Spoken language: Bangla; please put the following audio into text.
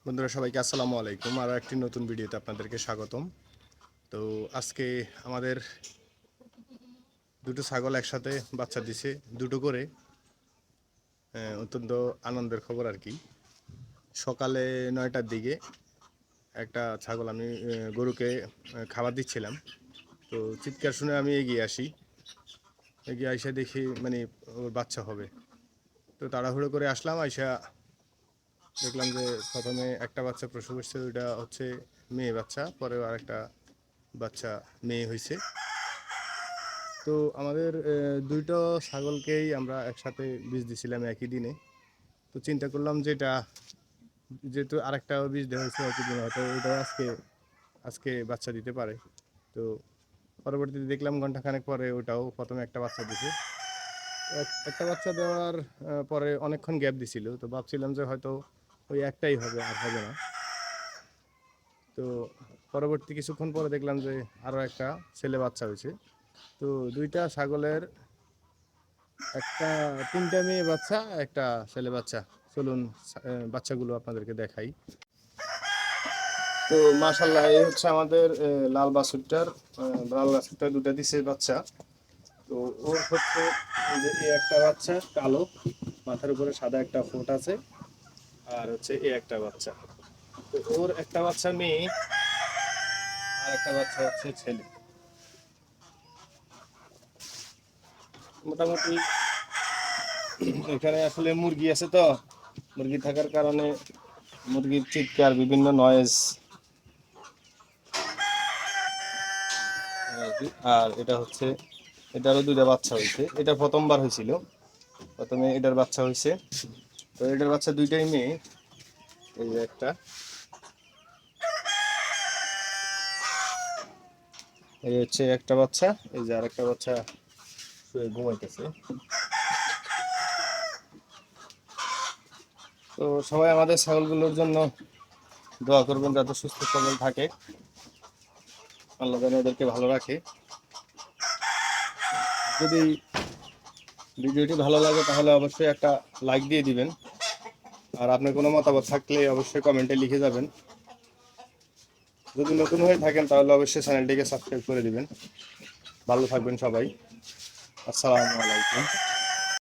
বন্ধুরা সবাইকে আসসালামু আলাইকুম। আরও একটি নতুন ভিডিওতে আপনাদেরকে স্বাগতম। তো আজকে আমাদের দুটো ছাগল একসাথে বাচ্চা দিছে, দুটো করে। অত্যন্ত আনন্দের খবর আর কি। সকালে 9টার দিকে একটা ছাগল আমি গরুকে খাবার দিচ্ছিলাম। তো চিৎকার শুনে আমি এগিয়ে আসি, এগিয়ে আইসা দেখি মানে ওর বাচ্চা হবে। তো তাড়াহুড়ো করে আসলাম, আইসা দেখলাম যে প্রথমে একটা বাচ্চা প্রসব হচ্ছে, ওইটা হচ্ছে মেয়ে বাচ্চা, পরে আরেকটা বাচ্চা মেয়ে হয়েছে। তো আমাদের দুইটো ছাগলকেই আমরা একসাথে বীজ দিছিলাম একই দিনে। তো চিন্তা করলাম যে এটা যেহেতু আরেকটা বীজ দেওয়া হয়েছে একই দিনে, হয়তো ওইটাও আজকে আজকে বাচ্চা দিতে পারে। তো পরবর্তীতে দেখলাম ঘন্টাখানেক পরে ওটাও প্রথমে একটা বাচ্চা দিছে। একটা বাচ্চা দেওয়ার পরে অনেকক্ষণ গ্যাপ দিছিল, তো ভাবছিলাম যে হয়তো ওই একটাই হবে, আর হবে না। তো পরবর্তী কিছুক্ষণ পরে দেখলাম যে আরও একটা ছেলে বাচ্চা হয়েছে। তো দুইটা ছাগলের একটা তিনটা মেয়ে বাচ্চা, একটা ছেলে বাচ্চা। চলুন বাচ্চাগুলো আপনাদেরকে দেখাই। তো মাশাআল্লাহ, এই হচ্ছে আমাদের লাল বাছুরটার দুটা দিছে বাচ্চা। তো ওর হচ্ছে এই যে এই একটা বাচ্চা কালো, মাথার উপরে সাদা একটা ফোঁট আছে, আর হচ্ছে এই একটা বাচ্চা। তো ওর একটা বাচ্চা মেয়ে, আর একটা বাচ্চা হচ্ছে ছেলে। মোটামুটি এখানে আসলে মুরগি আছে, তো মুরগি থাকার কারণে মুরগির চিৎকার, বিভিন্ন নয়েজ। আর এটা হচ্ছে, এটারও দুইটা বাচ্চা হয়েছে। এটা প্রথমবার হয়েছিল, প্রথমে এটার বাচ্চা হয়েছে। তো এটার বাচ্চা দুইটাই মেয়ে। এই যে একটা, এই হচ্ছে একটা বাচ্চা, এই যে আর একটা বাচ্চা শুয়ে ঘুমাইতেছে। তো সবাই আমাদের ছাগলগুলোর জন্য দোয়া করবেন যাতে সুস্থ সবল থাকে, আল্লাহ যেন ওদেরকে ভালো রাখে। যদি ভিডিওটি ভালো লাগে তাহলে অবশ্যই একটা লাইক দিয়ে দিবেন, আর আপনার কোনো মতামত থাকলে অবশ্যই কমেন্টে লিখে যাবেন। যদি নতুন হয়ে থাকেন তাহলে অবশ্যই চ্যানেলটিকে সাবস্ক্রাইব করে দিবেন। ভালো থাকবেন সবাই। আসসালামু আলাইকুম।